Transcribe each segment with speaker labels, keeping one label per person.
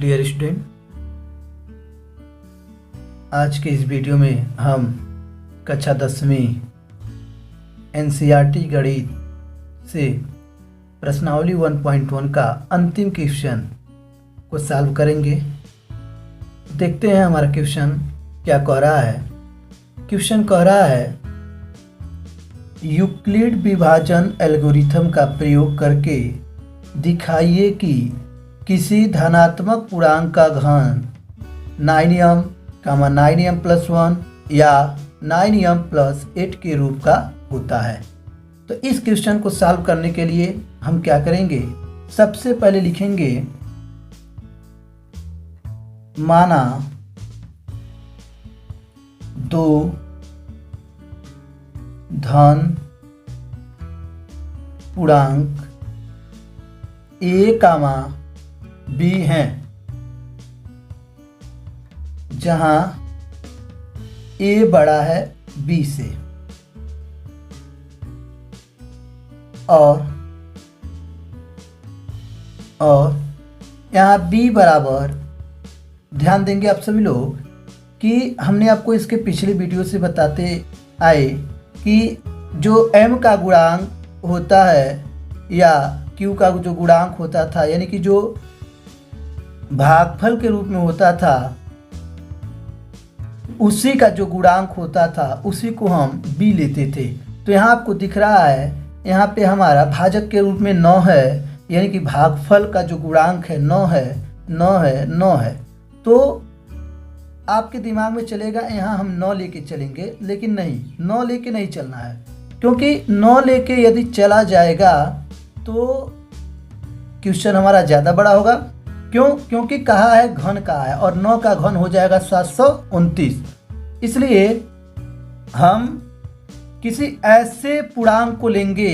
Speaker 1: Dear student, आज के इस वीडियो में हम कक्षा 10वीं एनसीईआरटी गणित से प्रश्नावली 1.1 का अंतिम क्वेश्चन को सॉल्व करेंगे। देखते हैं हमारा क्वेश्चन क्या कह रहा है। क्वेश्चन कह रहा है यूक्लिड विभाजन एल्गोरिथम का प्रयोग करके दिखाइए कि किसी धनात्मक पूर्णांक का घन 9m, 9m+1 या 9m+8 के रूप का होता है। तो इस क्वेश्चन को सॉल्व करने के लिए हम क्या करेंगे, सबसे पहले लिखेंगे माना दो धन पूर्णांक a, b हैं, जहां a बड़ा है b से और यहाँ b बराबर, ध्यान देंगे आप सभी लोग कि हमने आपको इसके पिछले वीडियो से बताते आए कि जो m का गुणांक होता है या q का जो गुणांक होता था, यानी कि जो भागफल के रूप में होता था, उसी का जो गुणांक होता था उसी को हम b लेते थे। तो यहाँ आपको दिख रहा है, यहाँ पे हमारा भाजक के रूप में 9 है, यानी कि भागफल का जो गुणांक है 9 है। तो आपके दिमाग में चलेगा यहाँ हम 9 लेके चलेंगे, लेकिन नहीं, 9 लेके नहीं चलना है, क्योंकि 9 लेके यदि चला जाएगा तो क्वेश्चन हमारा ज़्यादा बड़ा होगा। क्यों? क्योंकि कहा है घन कहा है और 9 का घन हो जाएगा 729। इसलिए हम किसी ऐसे पूर्णांक को लेंगे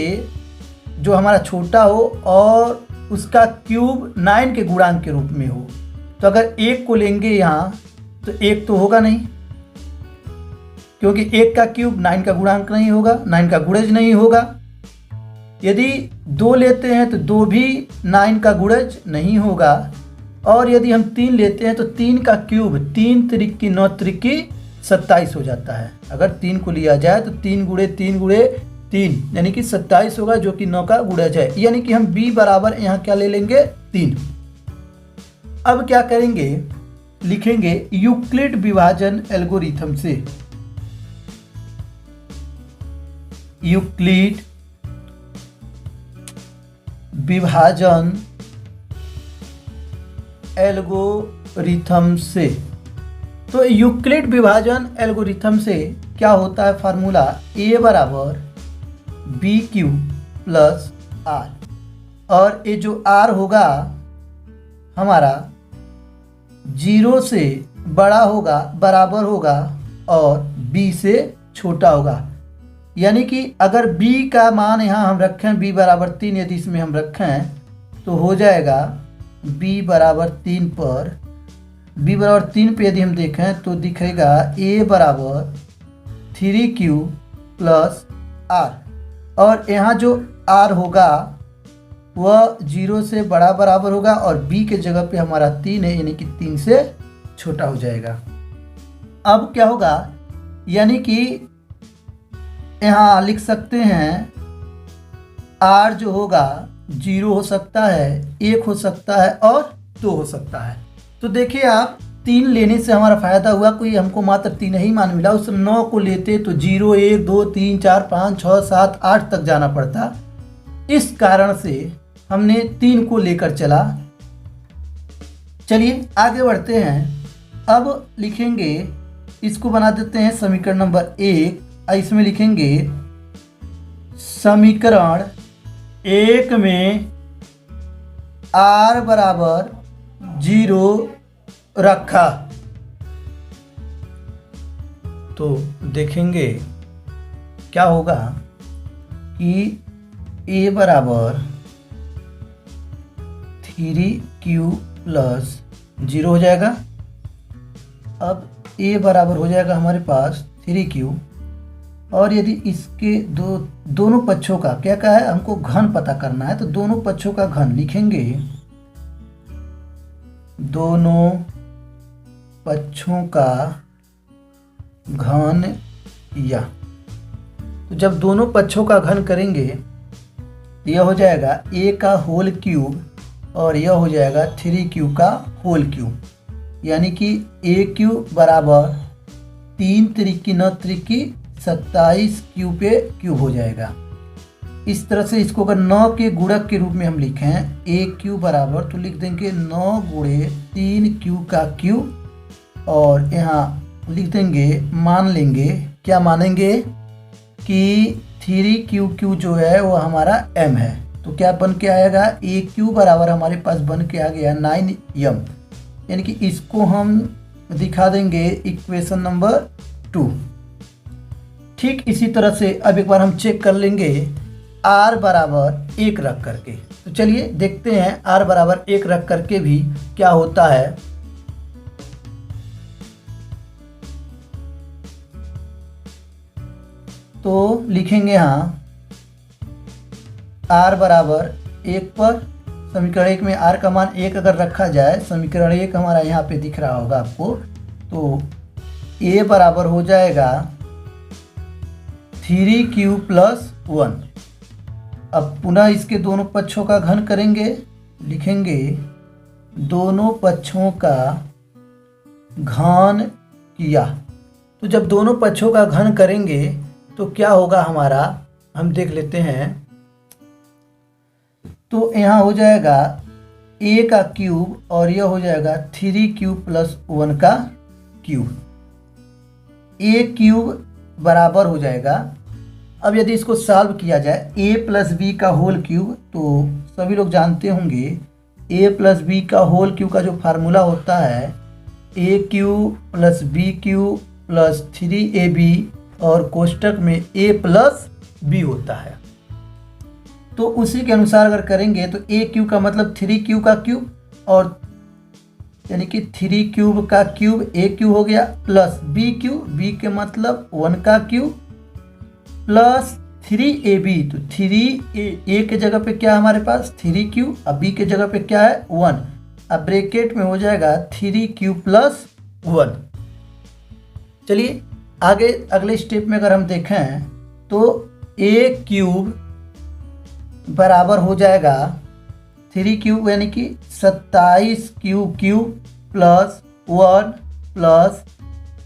Speaker 1: जो हमारा छोटा हो और उसका क्यूब 9 के गुणांक के रूप में हो। तो अगर 1 को लेंगे यहाँ तो 1 तो होगा नहीं, क्योंकि 1 का क्यूब 9 का गुणांक नहीं होगा, 9 का गुणज नहीं होगा। यदि 2 लेते हैं तो 2 भी 9 का गुणज नहीं होगा। और यदि हम 3 लेते हैं तो 3 का क्यूब 3 त्रिक 9 त्रिक 27 हो जाता है। अगर 3 को लिया जाए तो 3 गुणे 3 यानी कि 27 होगा, जो कि 9 का गुणज है। यानी कि हम b बराबर यहाँ क्या ले लेंगे, 3। अब क्या करेंगे, लिखेंगे यूक्लिड विभाजन एल्गोरिथम से। यूक्लिड विभाजन एल्गोरिथम से। तो यूक्लिड विभाजन एल्गोरिथम से क्या होता है फार्मूला, a बराबर BQ प्लस R, और ये जो R होगा हमारा 0 से बड़ा होगा, बराबर होगा, और b से छोटा होगा। यानी कि अगर b का मान यहाँ हम रखें b बराबर 3, यदि इसमें हम रखें तो हो जाएगा b बराबर 3 पर, b बराबर 3 पे यदि हम देखें तो दिखेगा a बराबर 3q प्लस r, और यहाँ जो r होगा वह 0 से बड़ा बराबर होगा और b के जगह पे हमारा 3 है, यानी कि 3 से छोटा हो जाएगा। अब क्या होगा, यानी कि यहाँ लिख सकते हैं r जो होगा 0 हो सकता है, 1 हो सकता है और 2 हो सकता है। तो देखिए आप, 3 लेने से हमारा फायदा हुआ, कोई हमको मात्र 3 ही मान मिला। उस 9 को लेते तो 0, 1, 2, 3, 4, 5, 6, 7, 8 तक जाना पड़ता। इस कारण से हमने 3 को लेकर चला। चलिए आगे बढ़ते हैं। अब लिखेंगे, इसको बना देते हैं समीकरण नंबर 1। इसमें लिखेंगे समीकरण 1 में r बराबर 0 रखा। तो देखेंगे क्या होगा कि a बराबर 3q प्लस 0 हो जाएगा। अब a बराबर हो जाएगा हमारे पास 3q, और यदि इसके दोनों पक्षों का क्या कहा है, हमको घन पता करना है, तो दोनों पक्षों का घन लिखेंगे दोनों पक्षों का घन या। तो जब दोनों पक्षों का घन करेंगे तो यह हो जाएगा a का होल क्यूब और यह हो जाएगा 3q का होल क्यूब, यानी कि AQ बराबर 3 त्रिकी 9 त्रिकी 27 क्यू पे क्यूब हो जाएगा। इस तरह से इसको अगर 9 के गुणक के रूप में हम लिखें AQ बराबर, तो लिख देंगे 9 गुणे 3q का क्यूब, और यहाँ लिख देंगे, मान लेंगे, क्या मानेंगे कि 3q जो है वो हमारा m है। तो क्या बन के आएगा, AQ बराबर हमारे पास बन के आ गया 9m, यानी कि इसको हम दिखा देंगे इक्वेशन नंबर 2। ठीक इसी तरह से अब एक बार हम चेक कर लेंगे r बराबर 1 रख करके। तो चलिए देखते हैं r बराबर 1 रख करके भी क्या होता है। तो लिखेंगे यहाँ r बराबर 1 पर, समीकरण 1 में r का मान 1 अगर रखा जाए, समीकरण 1 हमारा यहाँ पे दिख रहा होगा आपको, तो a बराबर हो जाएगा 3q प्लस 1। अब पुनः इसके दोनों पक्षों का घन करेंगे, लिखेंगे दोनों पक्षों का घन किया। तो जब दोनों पक्षों का घन करेंगे तो क्या होगा हमारा, हम देख लेते हैं। तो यहाँ हो जाएगा a का क्यूब और यह हो जाएगा 3q प्लस 1 का क्यूब। a क्यूब बराबर हो जाएगा, अब यदि इसको सॉल्व किया जाए a प्लस बी का होल क्यूब, तो सभी लोग जानते होंगे a प्लस बी का होल क्यूब का जो फार्मूला होता है a cube plus b cube plus 3ab और कोष्टक में a प्लस बी होता है। तो उसी के अनुसार अगर करेंगे तो a क्यूब का मतलब 3q का क्यूब, और यानी कि 3 क्यूब का क्यूब a क्यूब हो गया, प्लस b क्यूब, b के मतलब 1 का क्यूब, प्लस 3ab। तो 3a के जगह पे क्या है हमारे पास 3q, अब b के जगह पे क्या है 1, अब ब्रैकेट में हो जाएगा 3q प्लस 1। चलिए आगे अगले स्टेप में अगर हम देखें तो a क्यूब बराबर हो जाएगा 3 क्यूब यानी कि 27 क्यूब प्लस 1 प्लस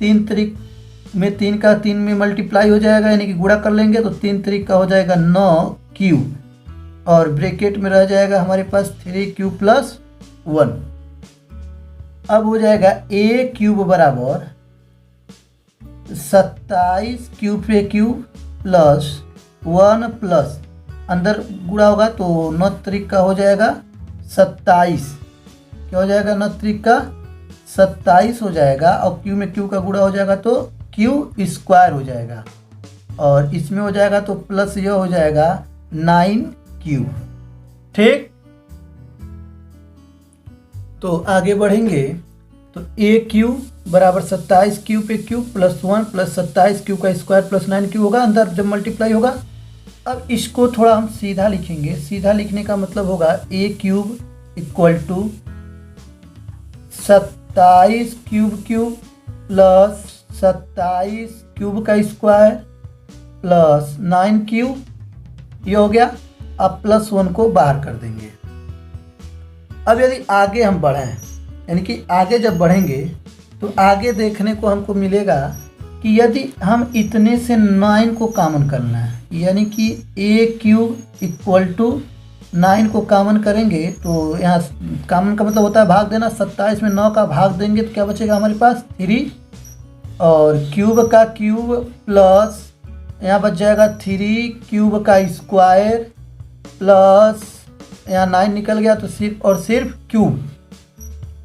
Speaker 1: 3 त्रिक में 3 का 3 में मल्टीप्लाई हो जाएगा, यानी कि गुणा कर लेंगे तो 3 त्रिक का हो जाएगा 9 क्यूब, और ब्रैकेट में रह जाएगा हमारे पास 3q प्लस 1। अब हो जाएगा a क्यूब बराबर 27 क्यूब पे क्यूब प्लस 1 प्लस अंदर गुणा होगा तो 9 त्रिक का हो जाएगा 27, क्या हो जाएगा 9 त्रिक का 27 हो जाएगा, और क्यू में क्यू का गुणा हो जाएगा तो क्यू स्क्वायर हो जाएगा, और इसमें हो जाएगा तो प्लस यह हो जाएगा 9q। ठीक, तो आगे बढ़ेंगे तो a क्यूब बराबर 27 क्यू पे क्यूब प्लस 1 प्लस 27 क्यू का स्क्वायर प्लस 9q होगा, अंदर जब मल्टीप्लाई होगा। अब इसको थोड़ा हम सीधा लिखेंगे, सीधा लिखने का मतलब होगा a cube equal to 27 cube plus 27 cube का स्क्वायर प्लस 9q, ये हो गया। अब प्लस 1 को बाहर कर देंगे। अब यदि आगे हम बढ़ें, यानी कि आगे जब बढ़ेंगे तो आगे देखने को हमको मिलेगा कि यदि हम इतने से 9 को कॉमन करना है, यानी कि a क्यूब इक्वल टू 9 को कॉमन करेंगे तो यहाँ कॉमन का मतलब होता है भाग देना। 27 में 9 का भाग देंगे तो क्या बचेगा हमारे पास 3, और क्यूब का क्यूब प्लस यहाँ बच जाएगा 3 क्यूब का स्क्वायर प्लस यहाँ 9 निकल गया तो सिर्फ और सिर्फ क्यूब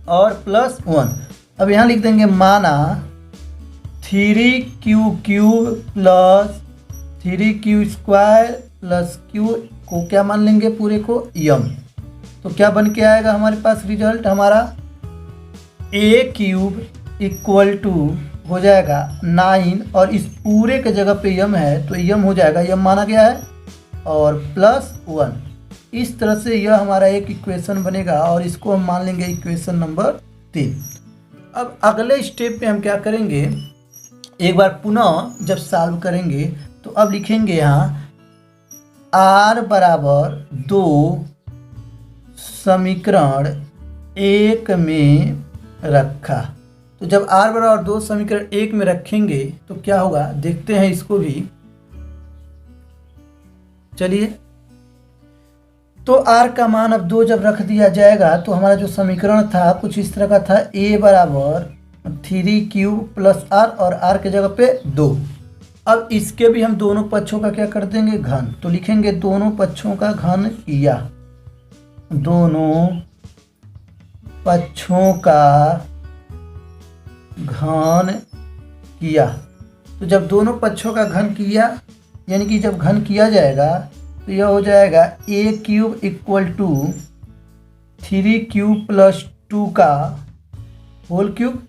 Speaker 1: और प्लस 1। अब यहाँ लिख देंगे माना 3q cube plus 3q square plus q को क्या मान लेंगे पूरे को m। तो क्या बन के आएगा हमारे पास रिजल्ट हमारा a क्यूब इक्वल टू हो जाएगा 9, और इस पूरे के जगह पे m है तो m हो जाएगा, m माना गया है, और प्लस 1। इस तरह से यह हमारा एक इक्वेशन बनेगा और इसको हम मान लेंगे इक्वेशन नंबर 3। अब अगले स्टेप में हम क्या करेंगे, एक बार पुनः जब सॉल्व करेंगे तो अब लिखेंगे यहाँ r बराबर 2 समीकरण 1 में रखा। तो जब r बराबर 2 समीकरण 1 में रखेंगे तो क्या होगा, देखते हैं इसको भी। चलिए, तो r का मान अब 2 जब रख दिया जाएगा तो हमारा जो समीकरण था कुछ इस तरह का था, a बराबर 3 प्लस r और r के जगह पे 2। अब इसके भी हम दोनों पक्षों का क्या कर देंगे, घन। तो लिखेंगे दोनों पक्षों का घन किया, दोनों पक्षों का घन किया। तो जब दोनों पक्षों का घन किया, यानी कि जब घन किया जाएगा तो यह हो जाएगा a³ इक्वल टू 3³ प्लस 2 का होल क्यूब।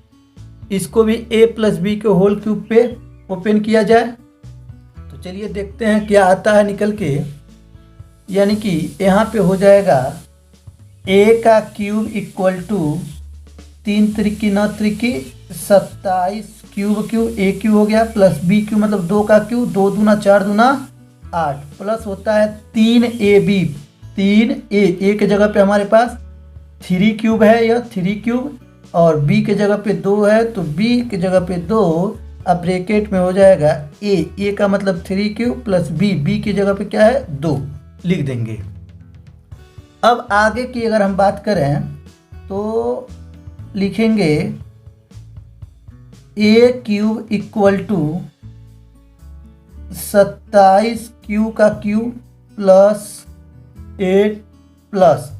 Speaker 1: इसको भी a प्लस बी के होल क्यूब पे ओपन किया जाए तो चलिए देखते हैं क्या आता है निकल के। यानी कि यहाँ पे हो जाएगा a का क्यूब इक्वल टू 3 त्रिकी 9 त्रिकी 27 क्यूब a क्यूब हो गया, प्लस b क्यूब मतलब 2 का क्यूब, 2 दूना 4 दूना 8, प्लस होता है 3ab 3a के जगह पे हमारे पास 3 क्यूब है, यह 3 क्यूब, और b के जगह पे 2 है तो b के जगह पे 2। अब ब्रैकेट में हो जाएगा a का मतलब 3 क्यूब प्लस b की जगह पे क्या है 2 लिख देंगे। अब आगे की अगर हम बात करें तो लिखेंगे a³ इक्वल टू 27 क्यू का क्यूब प्लस 8 प्लस,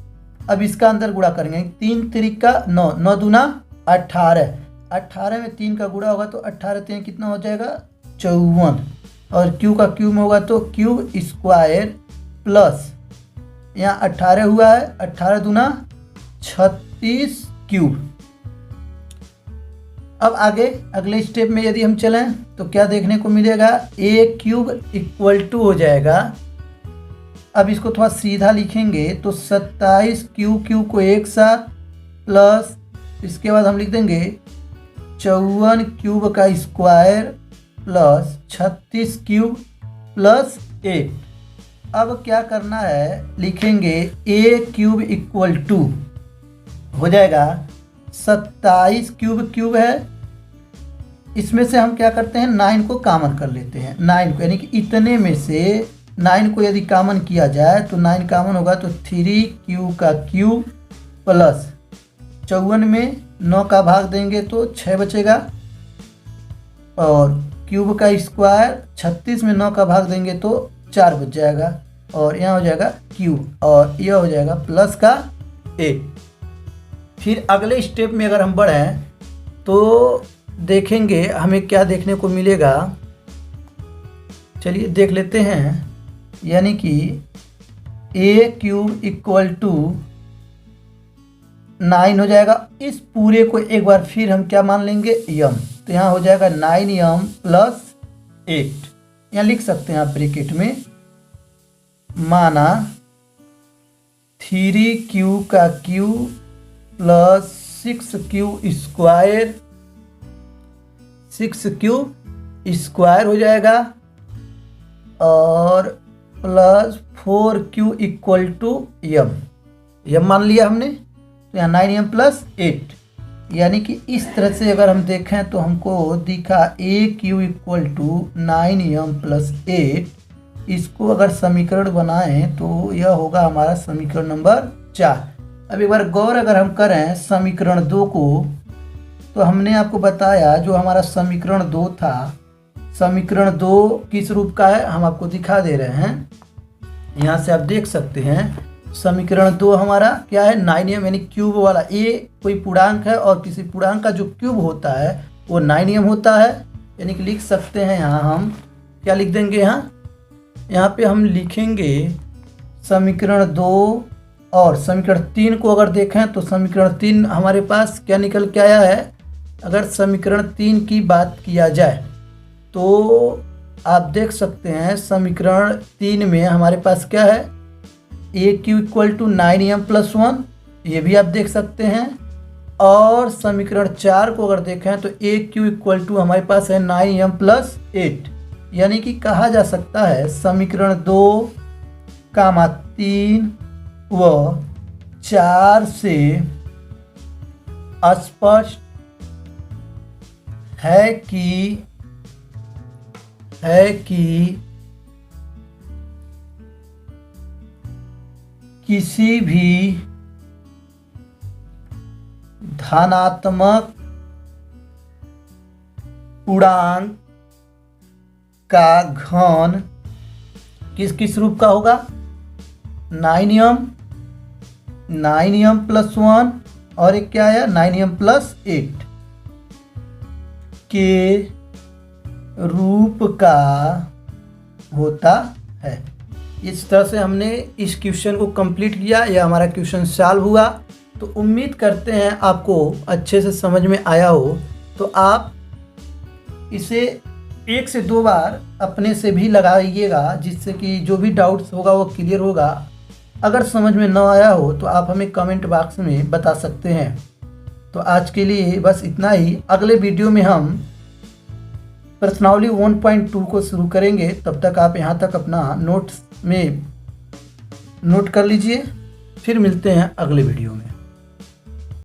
Speaker 1: अब इसका अंदर गुणा करेंगे, 3 त्रिका 9, 9 दूना 18, 18 में 3 का गुणा होगा तो 18 3 कितना हो जाएगा 54, और क्यू का क्यूब में होगा तो क्यूब स्क्वायर प्लस यहाँ 18 हुआ है, 18 दूना 36 क्यूब। अब आगे अगले स्टेप में यदि हम चलें तो क्या देखने को मिलेगा, a³ इक्वल टू हो जाएगा, अब इसको थोड़ा सीधा लिखेंगे तो 27 क्यू को एक साथ प्लस, इसके बाद हम लिख देंगे 54 क्यूब का स्क्वायर प्लस 36 क्यूब प्लस 8। अब क्या करना है, लिखेंगे a³ इक्वल टू हो जाएगा 27 क्यूब है, इसमें से हम क्या करते हैं 9 को कॉमन कर लेते हैं, 9 को, यानी कि इतने में से 9 को यदि कॉमन किया जाए तो 9 कॉमन होगा तो 3 का क्यूब प्लस 54 में 9 का भाग देंगे तो 6 बचेगा, और क्यूब का स्क्वायर 36 में 9 का भाग देंगे तो 4 बच जाएगा, और यहाँ हो जाएगा क्यूब, और यह हो जाएगा प्लस का 8। फिर अगले स्टेप में अगर हम बढ़ें तो देखेंगे हमें क्या देखने को मिलेगा, चलिए देख लेते हैं। यानी कि a³ इक्वल टू 9 हो जाएगा, इस पूरे को एक बार फिर हम क्या मान लेंगे m, तो यहाँ हो जाएगा 9m प्लस 8, यहाँ लिख सकते हैं आप ब्रैकेट में, माना 3q का cube plus 6q square, 6q square हो जाएगा, और plus 4q equal to m मान लिया हमने, तो यहाँ 9m प्लस 8, यानी कि इस तरह से अगर हम देखें तो हमको दिखा a³ equal to 9m plus 8। इसको अगर समीकरण बनाएं तो यह होगा हमारा समीकरण नंबर 4। अब एक बार गौर अगर हम करें समीकरण 2 को, तो हमने आपको बताया जो हमारा समीकरण 2 था, समीकरण 2 किस रूप का है हम आपको दिखा दे रहे हैं। यहाँ से आप देख सकते हैं समीकरण 2 हमारा क्या है 9m, यानी क्यूब वाला a कोई पूर्णांक है और किसी पूर्णांक का जो क्यूब होता है वो 9m होता है, यानी कि लिख सकते हैं यहाँ हम क्या लिख देंगे, यहाँ पे हम लिखेंगे समीकरण 2, और समीकरण 3 को अगर देखें तो समीकरण 3 हमारे पास क्या निकल के आया है। अगर समीकरण 3 की बात किया जाए तो आप देख सकते हैं समीकरण 3 में हमारे पास क्या है, ए क्यू इक्वल टू 9m+1, ये भी आप देख सकते हैं। और समीकरण 4 को अगर देखें तो ए क्यू इक्वल टू हमारे पास है 9m+8, यानी कि कहा जा सकता है समीकरण 2, 3 व 4 से स्पष्ट है कि किसी भी धनात्मक पूर्णांक का घन किस रूप का होगा, 9m+1 और एक क्या है 9m+8 के रूप का होता है। इस तरह से हमने इस क्वेश्चन को कंप्लीट किया, यह हमारा क्वेश्चन सॉल्व हुआ। तो उम्मीद करते हैं आपको अच्छे से समझ में आया हो। तो आप इसे 1 से 2 बार अपने से भी लगाइएगा, जिससे कि जो भी डाउट्स होगा वो क्लियर होगा। अगर समझ में न आया हो तो आप हमें कमेंट बॉक्स में बता सकते हैं। तो आज के लिए बस इतना ही। अगले वीडियो में हम प्रश्नावली 1.2 को शुरू करेंगे। तब तक आप यहाँ तक अपना नोट्स में नोट कर लीजिए। फिर मिलते हैं अगले वीडियो में।